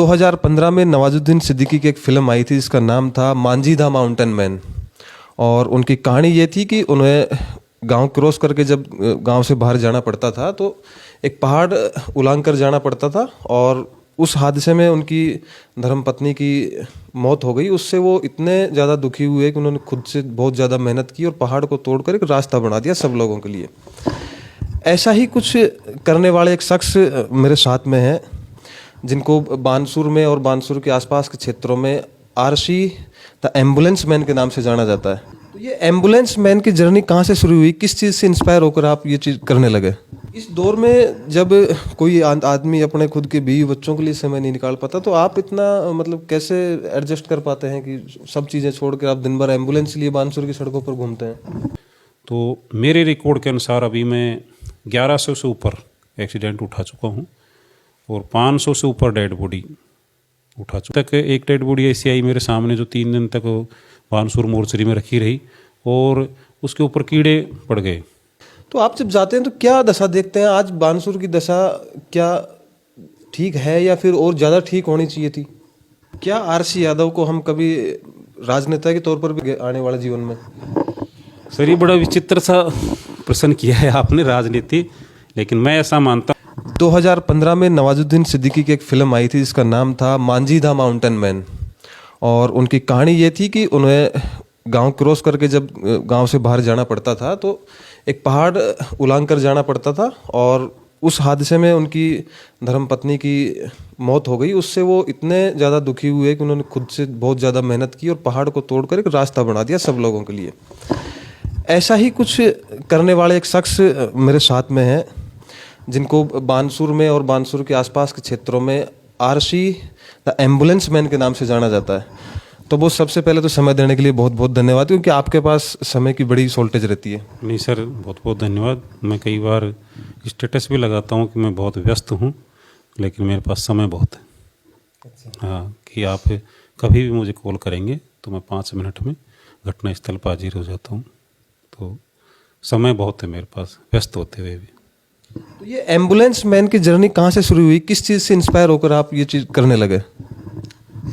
2015 में नवाजुद्दीन सिद्दीकी की एक फ़िल्म आई थी जिसका नाम था मांझी द माउंटेन मैन। और उनकी कहानी ये थी कि उन्हें गांव क्रॉस करके जब गांव से बाहर जाना पड़ता था तो एक पहाड़ उलांग कर जाना पड़ता था, और उस हादसे में उनकी धर्मपत्नी की मौत हो गई। उससे वो इतने ज़्यादा दुखी हुए कि उन्होंने खुद से बहुत ज़्यादा मेहनत की और पहाड़ को तोड़कर एक रास्ता बना दिया सब लोगों के लिए। ऐसा ही कुछ करने वाले एक शख्स मेरे साथ में हैं, जिनको बानसूर में और बानसूर के आसपास के क्षेत्रों में आरसी द एम्बुलेंस मैन के नाम से जाना जाता है। तो ये एम्बुलेंस मैन की जर्नी कहाँ से शुरू हुई, किस चीज़ से इंस्पायर होकर आप ये चीज़ करने लगे? इस दौर में जब कोई आदमी अपने खुद के बीवी बच्चों के लिए समय नहीं निकाल पाता, तो आप इतना मतलब कैसे एडजस्ट कर पाते हैं कि सब चीज़ें छोड़ कर आप दिन भर एम्बुलेंस के लिए बानसूर की सड़कों पर घूमते हैं? तो मेरे रिकॉर्ड के अनुसार अभी मैं 1100 से ऊपर एक्सीडेंट उठा चुका हूँ और 500 से ऊपर डेड बॉडी उठा चुका तक। एक डेड बॉडी ऐसी आई मेरे सामने जो 3 दिन तक बानसूर मोर्चरी में रखी रही और उसके ऊपर कीड़े पड़ गए। तो आप जब जाते हैं तो क्या दशा देखते हैं? आज बानसूर की दशा क्या ठीक है या फिर और ज़्यादा ठीक होनी चाहिए थी? क्या आरसी यादव को हम कभी राजनेता के तौर पर भी आने वाले जीवन में? सर, ये बड़ा विचित्र सा प्रश्न किया है आपने, राजनीति। लेकिन मैं ऐसा मानता 2015 में नवाजुद्दीन सिद्दीकी की एक फ़िल्म आई थी जिसका नाम था मांझी द माउंटेन मैन। और उनकी कहानी ये थी कि उन्हें गांव क्रॉस करके जब गांव से बाहर जाना पड़ता था तो एक पहाड़ उलांग कर जाना पड़ता था, और उस हादसे में उनकी धर्मपत्नी की मौत हो गई। उससे वो इतने ज़्यादा दुखी हुए कि उन्होंने खुद से बहुत ज़्यादा मेहनत की और पहाड़ को तोड़कर एक रास्ता बना दिया सब लोगों के लिए। ऐसा ही कुछ करने वाले एक शख्स मेरे साथ में हैं, जिनको बानसूर में और बानसूर के आसपास के क्षेत्रों में आरसी द एम्बुलेंस मैन के नाम से जाना जाता है। तो वो सबसे पहले तो समय देने के लिए बहुत बहुत धन्यवाद, क्योंकि आपके पास समय की बड़ी शॉर्टेज रहती है। नहीं सर, बहुत बहुत धन्यवाद। मैं कई बार स्टेटस भी लगाता हूँ कि मैं बहुत व्यस्त हूँ, लेकिन मेरे पास समय बहुत है। अच्छा। हाँ, कि आप कभी भी मुझे कॉल करेंगे तो मैं 5 मिनट में घटनास्थल पर हाजिर हो जाता हूँ। तो समय बहुत है मेरे पास, व्यस्त होते हुए भी। तो ये एम्बुलेंस मैन की जर्नी कहाँ से शुरू हुई, किस चीज़ से इंस्पायर होकर आप ये चीज़ करने लगे?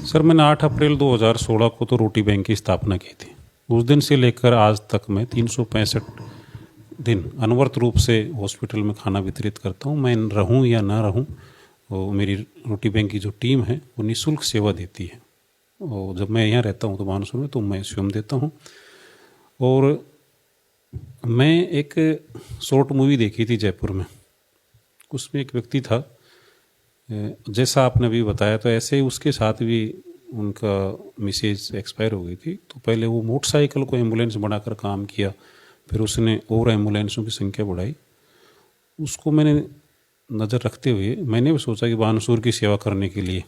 सर, मैंने 8 अप्रैल 2016 को तो रोटी बैंक की स्थापना की थी। उस दिन से लेकर आज तक मैं 365 दिन अनवरत रूप से हॉस्पिटल में खाना वितरित करता हूँ। मैं रहूँ या ना रहूँ, वो मेरी रोटी बैंक की जो टीम है वो निःशुल्क सेवा देती है। और जब मैं यहाँ रहता हूँ तो बानसूर में, तो मैं स्वयं देता हूँ। और मैं एक शॉर्ट मूवी देखी थी जयपुर में, उसमें एक व्यक्ति था, जैसा आपने अभी बताया, तो ऐसे ही उसके साथ भी उनका मिसेज एक्सपायर हो गई थी। तो पहले वो मोटरसाइकिल को एम्बुलेंस बनाकर काम किया, फिर उसने और एम्बुलेंसों की संख्या बढ़ाई। उसको मैंने नज़र रखते हुए मैंने भी सोचा कि बानसूर की सेवा करने के लिए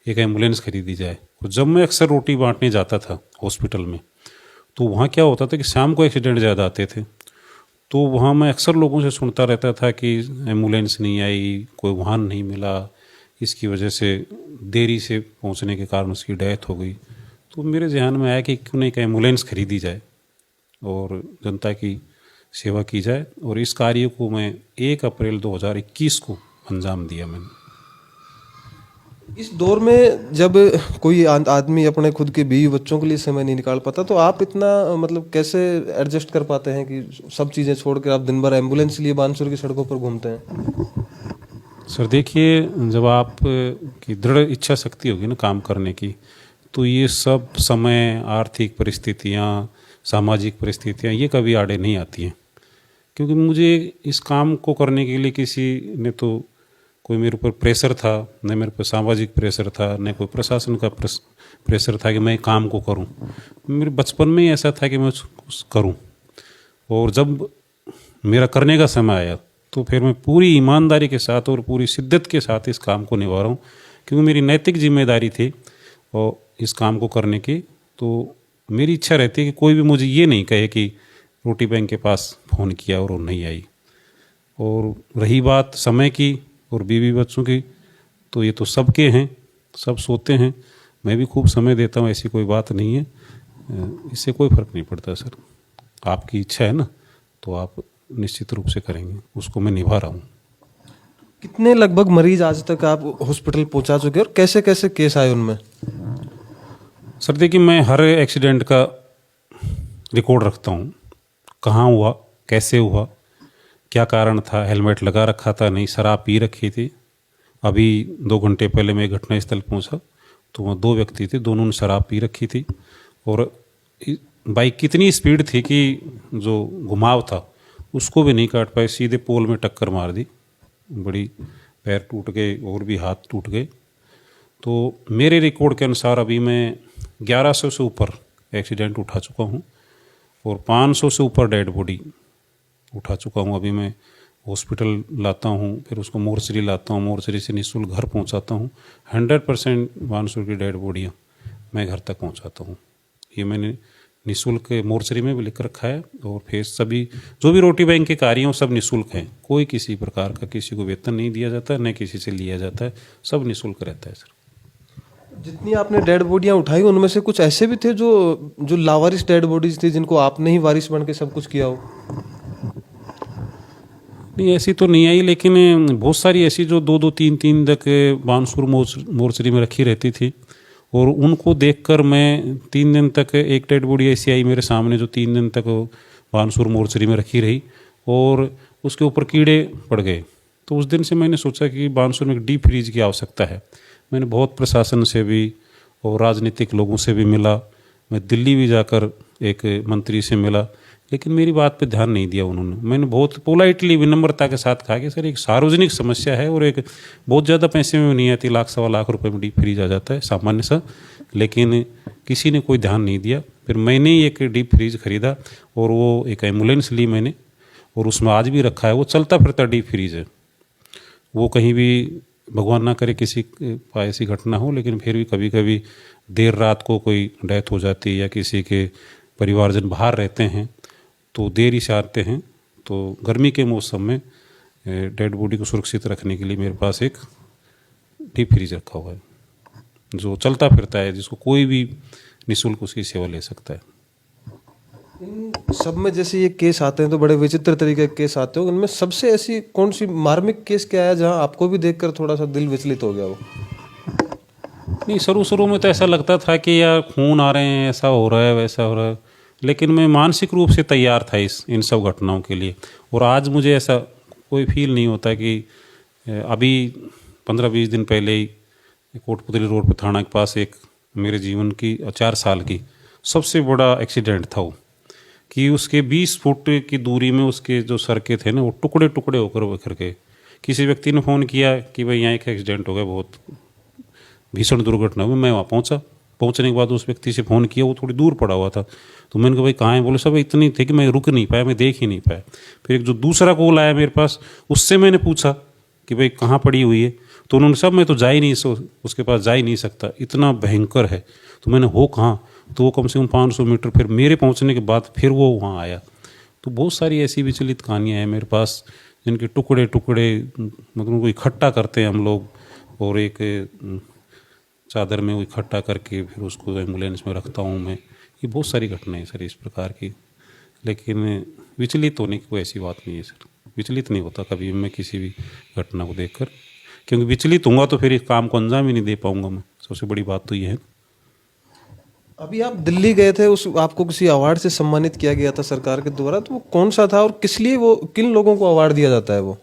एक एम्बुलेंस खरीदी जाए। और जब मैं अक्सर रोटी बांटने जाता था हॉस्पिटल में, तो वहाँ क्या होता था कि शाम को एक्सीडेंट ज़्यादा आते थे। तो वहाँ मैं अक्सर लोगों से सुनता रहता था कि एम्बुलेंस नहीं आई, कोई वाहन नहीं मिला, इसकी वजह से देरी से पहुँचने के कारण उसकी डेथ हो गई। तो मेरे ध्यान में आया कि क्यों नहीं एक एम्बुलेंस खरीदी जाए और जनता की सेवा की जाए। और इस कार्य को मैं 1 अप्रैल 2021 को अंजाम दिया मैंने। इस दौर में जब कोई आदमी अपने खुद के बीवी बच्चों के लिए समय नहीं निकाल पाता, तो आप इतना मतलब कैसे एडजस्ट कर पाते हैं कि सब चीज़ें छोड़ कर आप दिन भर एम्बुलेंस के लिए बानसूर की सड़कों पर घूमते हैं? सर देखिए, जब आप की दृढ़ इच्छा शक्ति होगी ना काम करने की, तो ये सब समय, आर्थिक परिस्थितियाँ, सामाजिक परिस्थितियाँ ये कभी आड़े नहीं आती हैं। क्योंकि मुझे इस काम को करने के लिए किसी ने तो कोई मेरे ऊपर प्रेशर था, न मेरे ऊपर सामाजिक प्रेशर था, न कोई प्रशासन का प्रेशर था कि मैं काम को करूं। मेरे बचपन में ही ऐसा था कि मैं कुछ करूं। और जब मेरा करने का समय आया तो फिर मैं पूरी ईमानदारी के साथ और पूरी शिद्दत के साथ इस काम को निभा रहा हूँ, क्योंकि मेरी नैतिक जिम्मेदारी थी और इस काम को करने की। तो मेरी इच्छा रहती है कि कोई भी मुझे ये नहीं कहे कि रोटी बैंक के पास फ़ोन किया और वो नहीं आई। और रही बात समय की और बीवी बच्चों की, तो ये तो सबके हैं, सब सोते हैं। मैं भी खूब समय देता हूँ, ऐसी कोई बात नहीं है। इससे कोई फ़र्क नहीं पड़ता सर। आपकी इच्छा है ना, तो आप निश्चित रूप से करेंगे, उसको मैं निभा रहा हूँ। कितने लगभग मरीज आज तक आप हॉस्पिटल पहुंचा चुके हैं और कैसे कैसे केस आए उनमें? सर देखिए, मैं हर एक्सीडेंट का रिकॉर्ड रखता हूँ। कहाँ हुआ, कैसे हुआ, क्या कारण था, हेलमेट लगा रखा था, नहीं शराब पी रखी थी। अभी 2 घंटे पहले मैं घटनास्थल पहुँचा तो वहाँ 2 व्यक्ति थे, दोनों ने शराब पी रखी थी और बाइक कितनी स्पीड थी कि जो घुमाव था उसको भी नहीं काट पाए, सीधे पोल में टक्कर मार दी। बड़ी पैर टूट गए और भी हाथ टूट गए। तो मेरे रिकॉर्ड के अनुसार अभी मैं 1100 से ऊपर एक्सीडेंट उठा चुका हूँ और 500 से ऊपर डेड बॉडी उठा चुका हूँ। अभी मैं हॉस्पिटल लाता हूँ, फिर उसको मोर्चरी लाता हूँ, मोर्चरी से निःशुल्क घर पहुँचाता हूँ। 100% बानसूर की डेड बॉडियाँ मैं घर तक पहुँचाता हूँ। ये मैंने निःशुल्क मोर्चरी में भी लिख रखा है। और फिर सभी जो भी रोटी बैंक के कार्य हैं सब निःशुल्क हैं। कोई किसी प्रकार का किसी को वेतन नहीं दिया जाता, न किसी से लिया जाता है, सब निःशुल्क रहता है सर। जितनी आपने डेड बॉडियां उठाई उनमें से कुछ ऐसे भी थे जो लावारिस डेड बॉडीज थी, जिनको आपने ही वारिस बन के सब कुछ किया हो? नहीं, ऐसी तो नहीं आई, लेकिन बहुत सारी ऐसी जो 2-2 3-3 तक बानसूर मोर्चरी में रखी रहती थी और उनको देखकर मैं 3 दिन तक, एक डेड बॉडी ऐसी आई मेरे सामने जो 3 दिन तक बानसूर मोर्चरी में रखी रही और उसके ऊपर कीड़े पड़ गए। तो उस दिन से मैंने सोचा कि बानसूर में एक डीप फ्रीज की आवश्यकता है। मैंने बहुत प्रशासन से भी और राजनीतिक लोगों से भी मिला, मैं दिल्ली भी जाकर एक मंत्री से मिला, लेकिन मेरी बात पे ध्यान नहीं दिया उन्होंने। मैंने बहुत पोलाइटली, विनम्रता के साथ कहा कि सर एक सार्वजनिक समस्या है और एक बहुत ज़्यादा पैसे में नहीं आती, 1-1.25 लाख रुपए में डीप फ्रीज आ जाता है सामान्य सा, लेकिन किसी ने कोई ध्यान नहीं दिया। फिर मैंने ही एक डीप फ्रीज खरीदा और वो एक एम्बुलेंस ली मैंने और उसमें आज भी रखा है। वो चलता फिरता डीप फ्रीज है। वो कहीं भी, भगवान ना करे किसी का ऐसी घटना हो, लेकिन फिर भी कभी कभी देर रात को कोई डेथ हो जाती है या किसी के परिवारजन बाहर रहते हैं तो देरी से आते हैं, तो गर्मी के मौसम में डेड बॉडी को सुरक्षित रखने के लिए मेरे पास एक डीप फ्रीज रखा हुआ है जो चलता फिरता है, जिसको कोई भी निःशुल्क उसकी सेवा ले सकता है। इन सब में जैसे ये केस आते हैं तो बड़े विचित्र तरीके के केस आते हो, उनमें सबसे ऐसी कौन सी मार्मिक केस क्या है जहां आपको भी देखकर थोड़ा सा दिल विचलित हो गया हो? नहीं, शुरू में तो ऐसा लगता था कि यार खून आ रहे हैं, ऐसा हो रहा है, वैसा हो रहा है, लेकिन मैं मानसिक रूप से तैयार था इन सब घटनाओं के लिए। और आज मुझे ऐसा कोई फील नहीं होता कि अभी 15-20 दिन पहले ही कोटपुतली रोड पर थाना के पास एक मेरे जीवन की 4 साल की सबसे बड़ा एक्सीडेंट था वो, कि उसके 20 फुट की दूरी में उसके जो सड़कें थे ना वो टुकड़े टुकड़े होकर बिखर गए। किसी व्यक्ति ने फ़ोन किया कि भाई यहाँ एक एक्सीडेंट हो गया, बहुत भीषण दुर्घटना हुई। मैं वहाँ पहुँचा, पहुँचने के बाद उस व्यक्ति से फ़ोन किया, वो थोड़ी दूर पड़ा हुआ था, तो मैंने कहा भाई कहाँ है? बोले सब इतनी थे कि मैं रुक नहीं पाया, मैं देख ही नहीं पाया। फिर एक जो दूसरा कॉल आया मेरे पास, उससे मैंने पूछा कि भाई कहाँ पड़ी हुई है, तो उन्होंने सब मैं तो जा ही नहीं, उसके पास जा ही नहीं सकता, इतना भयंकर है। तो मैंने हो कहाँ? तो वो कम से कम 500 मीटर फिर मेरे पहुंचने के बाद फिर वो वहाँ आया। तो बहुत सारी ऐसी विचलित कहानियाँ हैं मेरे पास जिनके टुकड़े टुकड़े, मतलब उनको इकट्ठा करते हैं हम लोग और एक चादर में वो इकट्ठा करके फिर उसको एम्बुलेंस में रखता हूँ मैं। ये बहुत सारी घटनाएं सर इस प्रकार की, लेकिन विचलित होने की कोई ऐसी बात नहीं है सर। विचलित नहीं होता कभी मैं किसी भी घटना को देखकर, क्योंकि विचलित होऊंगा तो फिर इस काम को अंजाम ही नहीं दे पाऊंगा मैं। सबसे बड़ी बात तो ये है। अभी आप दिल्ली गए थे, उस आपको किसी अवार्ड से सम्मानित किया गया था सरकार के द्वारा, तो वो कौन सा था और किस लिए, वो किन लोगों को अवार्ड दिया जाता है वो?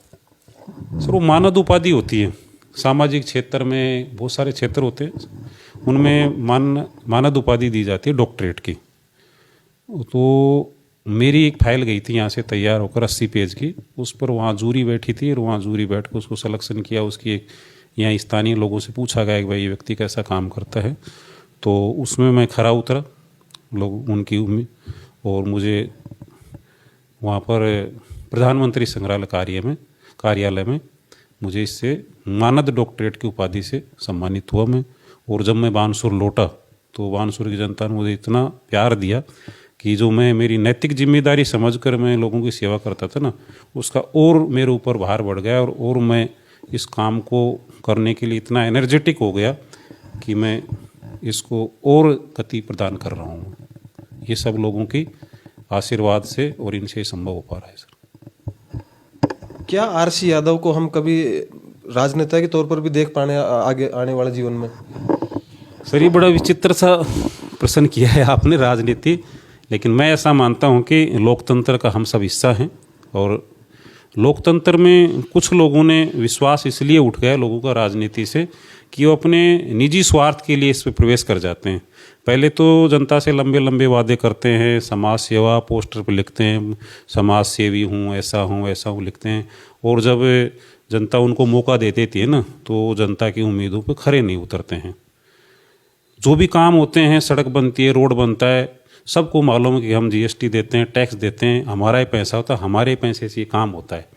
सर वो मानद उपाधि होती है। सामाजिक क्षेत्र में बहुत सारे क्षेत्र होते हैं, उनमें मानद उपाधि दी जाती है डॉक्टरेट की। तो मेरी एक फाइल गई थी यहाँ से तैयार होकर 80 पेज की, उस पर वहाँ जूरी बैठी थी और वहाँ जूरी बैठ कर उसको सलेक्शन किया। उसकी एक यहाँ स्थानीय लोगों से पूछा गया कि भाई ये व्यक्ति कैसा काम करता है, तो उसमें मैं खरा उतरा लोग उनकी उम्मीद, और मुझे वहाँ पर प्रधानमंत्री संग्रहालय कार्यालय में मुझे इससे मानद डॉक्टरेट की उपाधि से सम्मानित हुआ मैं। और जब मैं बानसूर लौटा तो बानसूर की जनता ने मुझे इतना प्यार दिया कि जो मैं मेरी नैतिक जिम्मेदारी समझकर मैं लोगों की सेवा करता था ना, उसका और मेरे ऊपर भार बढ़ गया और मैं इस काम को करने के लिए इतना एनर्जेटिक हो गया कि मैं इसको और गति प्रदान कर रहा हूँ। ये सब लोगों की आशीर्वाद से और इनसे संभव हो पा रहा है सर। क्या आरसी यादव को हम कभी राजनेता के तौर पर भी देख पाने आगे आने वाले जीवन में? सर ये बड़ा विचित्र सा प्रश्न किया है आपने, राजनीति। लेकिन मैं ऐसा मानता हूं कि लोकतंत्र का हम सब हिस्सा हैं, और लोकतंत्र में कुछ लोगों ने विश्वास इसलिए उठ गया लोगों का राजनीति से कि वो अपने निजी स्वार्थ के लिए इस पर प्रवेश कर जाते हैं। पहले तो जनता से लंबे लंबे वादे करते हैं, समाज सेवा पोस्टर पर लिखते हैं, समाज सेवी हूँ, ऐसा हूँ लिखते हैं, और जब जनता उनको मौका दे देती है ना, तो जनता की उम्मीदों पर खरे नहीं उतरते हैं। जो भी काम होते हैं, सड़क बनती है, रोड बनता है, सबको मालूम है कि हम जीएसटी देते हैं, टैक्स देते हैं, हमारा ही पैसा होता है, हमारे पैसे से ये काम होता है।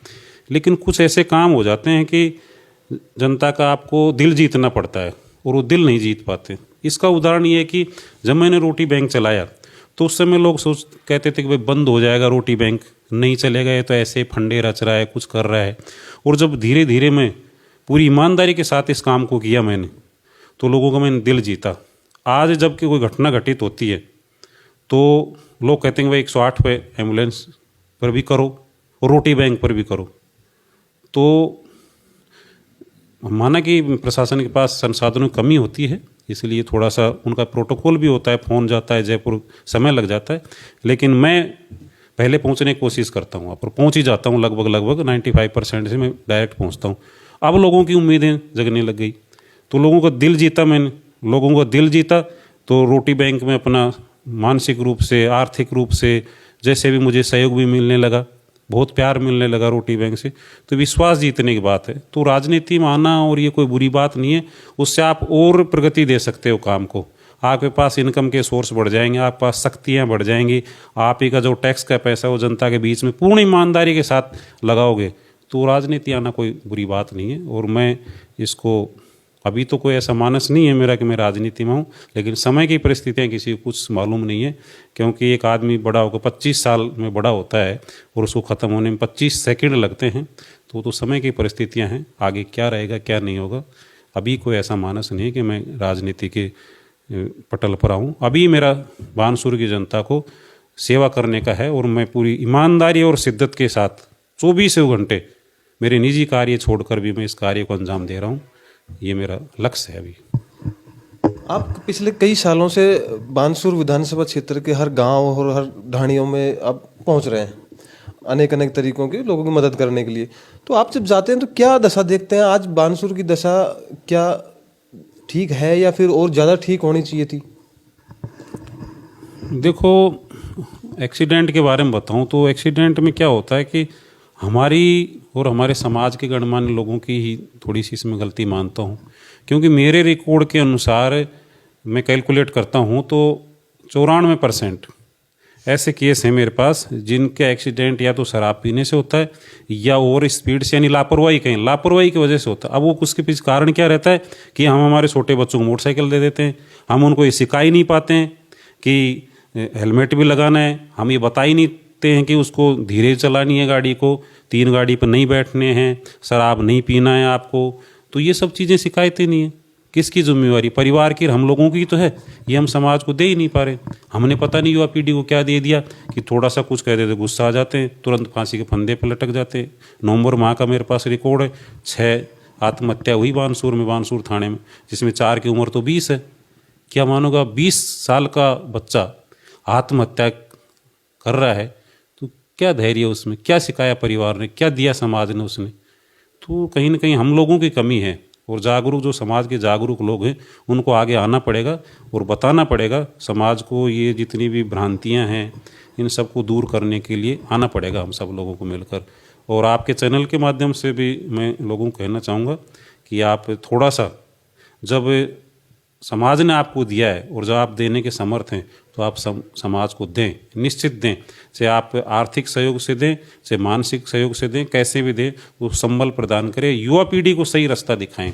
लेकिन कुछ ऐसे काम हो जाते हैं कि जनता का आपको दिल जीतना पड़ता है, और वो दिल नहीं जीत पाते। इसका उदाहरण ये है कि जब मैंने रोटी बैंक चलाया तो उस समय लोग कहते थे कि भाई बंद हो जाएगा रोटी बैंक, नहीं चलेगा, ये तो ऐसे फंडे रच रहा है, कुछ कर रहा है। और जब धीरे धीरे मैं पूरी ईमानदारी के साथ इस काम को किया मैंने, तो लोगों का मैंने दिल जीता। आज जब कि कोई घटना घटित होती है तो लोग कहते हैं भाई 108 पे एम्बुलेंस पर भी करो और रोटी बैंक पर भी करो। तो माना कि प्रशासन के पास संसाधनों की कमी होती है, इसलिए थोड़ा सा उनका प्रोटोकॉल भी होता है, फ़ोन जाता है जयपुर, समय लग जाता है। लेकिन मैं पहले पहुंचने की कोशिश करता हूँ, पर पहुंच ही जाता हूँ लगभग 95% से मैं डायरेक्ट पहुंचता हूँ। अब लोगों की उम्मीदें जगने लग गई, तो लोगों का दिल जीता मैंने। लोगों का दिल जीता तो रोटी बैंक में अपना मानसिक रूप से, आर्थिक रूप से, जैसे भी मुझे सहयोग भी मिलने लगा, बहुत प्यार मिलने लगा रोटी बैंक से। तो विश्वास जीतने की बात है। तो राजनीति में आना और ये कोई बुरी बात नहीं है, उससे आप और प्रगति दे सकते हो काम को। आपके पास इनकम के सोर्स बढ़ जाएंगे, आपके पास शक्तियाँ बढ़ जाएंगी, आप ही का जो टैक्स का पैसा वो जनता के बीच में पूर्ण ईमानदारी के साथ लगाओगे, तो राजनीति आना कोई बुरी बात नहीं है। और मैं इसको, अभी तो कोई ऐसा मानस नहीं है मेरा कि मैं राजनीति में हूँ, लेकिन समय की परिस्थितियाँ किसी को कुछ मालूम नहीं है। क्योंकि एक आदमी बड़ा होकर 25 साल में बड़ा होता है और उसको ख़त्म होने में 25 सेकंड लगते हैं, तो समय की परिस्थितियाँ हैं, आगे क्या रहेगा क्या नहीं होगा। अभी कोई ऐसा मानस नहीं है कि मैं राजनीति के पटल पर आऊँ। अभी मेरा बानसूर की जनता को सेवा करने का है, और मैं पूरी ईमानदारी और शिद्दत के साथ 24 घंटे मेरे निजी कार्य छोड़कर भी मैं इस कार्य को अंजाम दे रहा हूँ। ये मेरा लक्ष्य है। अभी आप पिछले कई सालों से बानसूर विधानसभा क्षेत्र के हर गांव और हर ढाणियों में आप पहुंच रहे हैं, अनेक अनेक तरीकों के लोगों की मदद करने के लिए। तो आप जब जाते हैं तो क्या दशा देखते हैं? आज बानसूर की दशा क्या ठीक है या फिर और ज़्यादा ठीक होनी चाहिए थी? देखो, एक्सीडेंट के बारे में बताऊं तो एक्सीडेंट में क्या होता है कि हमारी और हमारे समाज के गणमान्य लोगों की ही थोड़ी सी इसमें गलती मानता हूं। क्योंकि मेरे रिकॉर्ड के अनुसार मैं कैलकुलेट करता हूं तो 94% ऐसे केस हैं मेरे पास जिनके एक्सीडेंट या तो शराब पीने से होता है या और स्पीड से, यानी लापरवाही, कहीं लापरवाही की वजह से होता है। अब वो उसके पीछे कारण क्या रहता है कि हम हमारे छोटे बच्चों को मोटरसाइकिल दे देते हैं, हम उनको ये सिखा ही नहीं पाते हैं कि हेलमेट भी लगाना है, हम ये बता ही नहीं हैं कि उसको धीरे चलानी है गाड़ी को, 3 गाड़ी पर नहीं बैठने हैं, शराब नहीं पीना है आपको। तो ये सब चीज़ें शिकायतें नहीं है। किसकी जिम्मेवारी? परिवार की, हम लोगों की तो है। ये हम समाज को दे ही नहीं पा रहे। हमने पता नहीं युवा पीढ़ी को क्या दे दिया कि थोड़ा सा कुछ कह देते गुस्सा आ जाते हैं, तुरंत फांसी के फंदे पर लटक जाते हैं। नवंबर माह का मेरे पास रिकॉर्ड है, 6 आत्महत्या हुई बानसूर में, बानसूर थाने में, जिसमें 4 की उम्र तो 20 है। क्या मानोगा, 20 साल का बच्चा आत्महत्या कर रहा है, तो क्या धैर्य उसमें, क्या सिखाया परिवार ने, क्या दिया समाज ने उसने? तो कहीं ना कहीं हम लोगों की कमी है। और जागरूक, जो समाज के जागरूक लोग हैं, उनको आगे आना पड़ेगा और बताना पड़ेगा समाज को, ये जितनी भी भ्रांतियां हैं इन सबको दूर करने के लिए आना पड़ेगा हम सब लोगों को मिलकर। और आपके चैनल के माध्यम से भी मैं लोगों को कहना चाहूँगा कि आप थोड़ा सा, जब समाज ने आपको दिया है और जब आप देने के समर्थ हैं तो आप समाज को दें, निश्चित दें। चाहे आप आर्थिक सहयोग से दें, चाहे मानसिक सहयोग से दें, कैसे भी दें, वो संबल प्रदान करें। युवा पीढ़ी को सही रास्ता दिखाएं,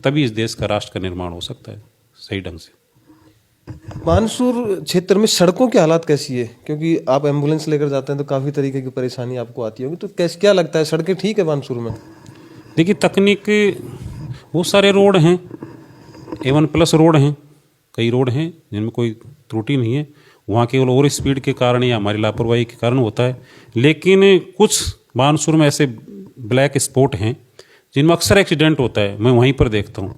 तभी इस देश का राष्ट्र का निर्माण हो सकता है सही ढंग से। बानसूर क्षेत्र में सड़कों की हालात कैसी है? क्योंकि आप एम्बुलेंस लेकर जाते हैं तो काफ़ी तरीके की परेशानी आपको आती होगी, तो क्या लगता है, सड़कें ठीक है बानसूर में? देखिए, तकनीक, बहुत सारे रोड हैं, A1+ रोड हैं, कई रोड हैं जिनमें कोई त्रुटि नहीं है। वहाँ केवल ओवर स्पीड के कारण या हमारी लापरवाही के कारण होता है। लेकिन कुछ बानसूर में ऐसे ब्लैक स्पॉट हैं जिनमें अक्सर एक्सीडेंट होता है, मैं वहीं पर देखता हूँ।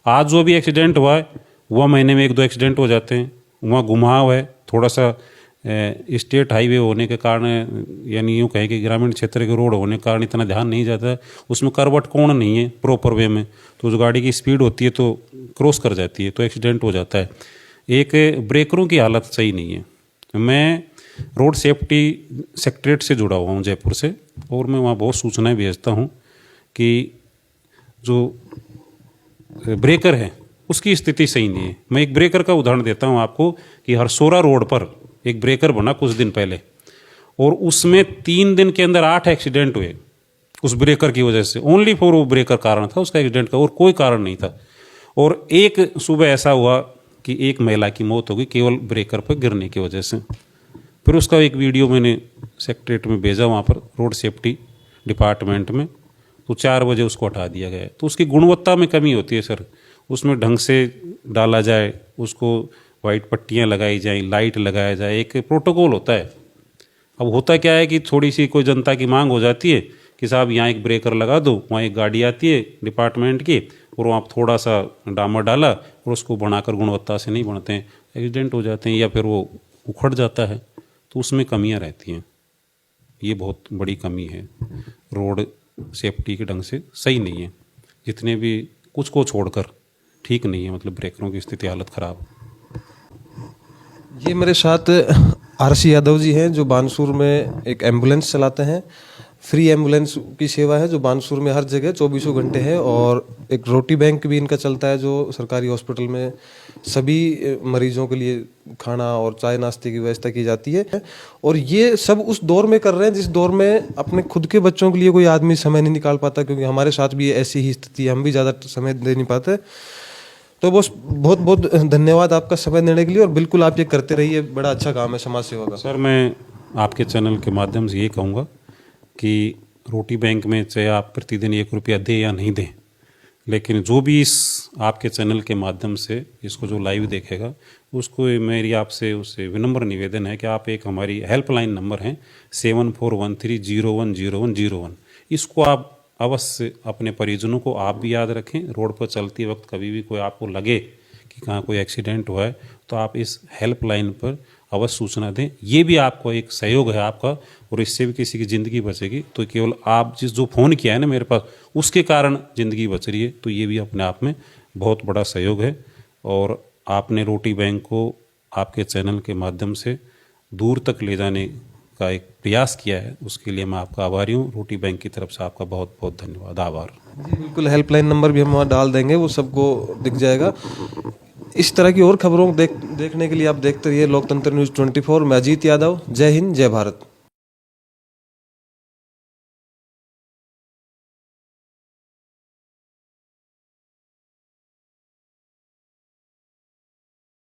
आज जो भी एक्सीडेंट हुआ है वह महीने में 1-2 एक्सीडेंट हो जाते हैं। वहाँ घुमाव है, थोड़ा सा स्टेट हाईवे होने के कारण, यानी यूँ कहें कि ग्रामीण क्षेत्र के रोड होने के कारण इतना ध्यान नहीं जाता है। उसमें करवट कोण नहीं है प्रॉपर वे में, तो जो गाड़ी की स्पीड होती है तो क्रॉस कर जाती है, तो एक्सीडेंट हो जाता है। एक ब्रेकरों की हालत सही नहीं है। मैं रोड सेफ्टी सेक्रेटरीट से जुड़ा हुआ हूँ जयपुर से, और मैं वहाँ बहुत सूचनाएं भेजता हूँ कि जो ब्रेकर है उसकी स्थिति सही नहीं है। मैं एक ब्रेकर का उदाहरण देता हूँ आपको कि हरसोरा रोड पर एक ब्रेकर बना कुछ दिन पहले, और उसमें 3 दिन के अंदर 8 एक्सीडेंट हुए उस ब्रेकर की वजह से। ओनली फॉर वो ब्रेकर कारण था उसका एक्सीडेंट का, और कोई कारण नहीं था। और एक सुबह ऐसा हुआ कि एक महिला की मौत हो गई केवल ब्रेकर पर गिरने की वजह से। फिर उसका एक वीडियो मैंने सेक्रेटरीट में भेजा वहाँ पर रोड सेफ्टी डिपार्टमेंट में, तो 4 बजे उसको हटा दिया गया। तो उसकी गुणवत्ता में कमी होती है सर, उसमें ढंग से डाला जाए, उसको वाइट पट्टियाँ लगाई जाएं, लाइट लगाया जाए, एक प्रोटोकॉल होता है। अब होता क्या है कि थोड़ी सी कोई जनता की मांग हो जाती है कि साहब यहाँ एक ब्रेकर लगा दो, वहाँ एक गाड़ी आती है डिपार्टमेंट की और वहाँ थोड़ा सा डामर डाला और उसको बनाकर गुणवत्ता से नहीं बनते हैं, एक्सीडेंट हो जाते हैं या फिर वो उखड़ जाता है। तो उसमें कमियां रहती हैं, ये बहुत बड़ी कमी है। रोड सेफ्टी के ढंग से सही नहीं है, जितने भी कुछ को छोड़कर ठीक नहीं है, मतलब ब्रेकरों की स्थिति हालत ख़राब। ये मेरे साथ आरसी यादव जी हैं जो बानसूर में एक एम्बुलेंस चलाते हैं। फ्री एम्बुलेंस की सेवा है जो बानसूर में हर जगह 24 घंटे है, और एक रोटी बैंक भी इनका चलता है जो सरकारी हॉस्पिटल में सभी मरीजों के लिए खाना और चाय नाश्ते की व्यवस्था की जाती है। और ये सब उस दौर में कर रहे हैं जिस दौर में अपने खुद के बच्चों के लिए कोई आदमी समय नहीं निकाल पाता, क्योंकि हमारे साथ भी ऐसी ही स्थिति है, हम भी ज़्यादा समय दे नहीं पाते। तो बस बहुत बहुत धन्यवाद आपका समय देने के लिए, और बिल्कुल आप ये करते रहिए, बड़ा अच्छा काम है समाज सेवा का। सर मैं आपके चैनल के माध्यम से ये कहूँगा कि रोटी बैंक में चाहे आप प्रतिदिन 1 रुपया दें या नहीं दें, लेकिन जो भी इस आपके चैनल के माध्यम से इसको जो लाइव देखेगा उसको मेरी आपसे उससे विनम्र निवेदन है कि आप एक हमारी हेल्पलाइन नंबर है 7413010101, इसको आप अवश्य अपने परिजनों को आप भी याद रखें। रोड पर चलते वक्त कभी भी कोई आपको लगे कि कहाँ कोई एक्सीडेंट हुआ है तो आप इस हेल्पलाइन पर अवश्य सूचना दें। ये भी आपको एक सहयोग है आपका, और इससे भी किसी की ज़िंदगी बचेगी। तो केवल आप जिस जो फ़ोन किया है ना मेरे पास, उसके कारण ज़िंदगी बच रही है, तो ये भी अपने आप में बहुत बड़ा सहयोग है। और आपने रोटी बैंक को आपके चैनल के माध्यम से दूर तक ले जाने का एक प्रयास किया है, उसके लिए मैं आपका आभारी हूँ। रोटी बैंक की तरफ से आपका बहुत बहुत धन्यवाद, आभार। जी बिल्कुल, हेल्पलाइन नंबर भी हम वहाँ डाल देंगे, वो सबको दिख जाएगा। इस तरह की और खबरों देखने के लिए आप देखते रहिए लोकतंत्र न्यूज़ 24। मैं अजीत यादव, जय हिंद, जय भारत।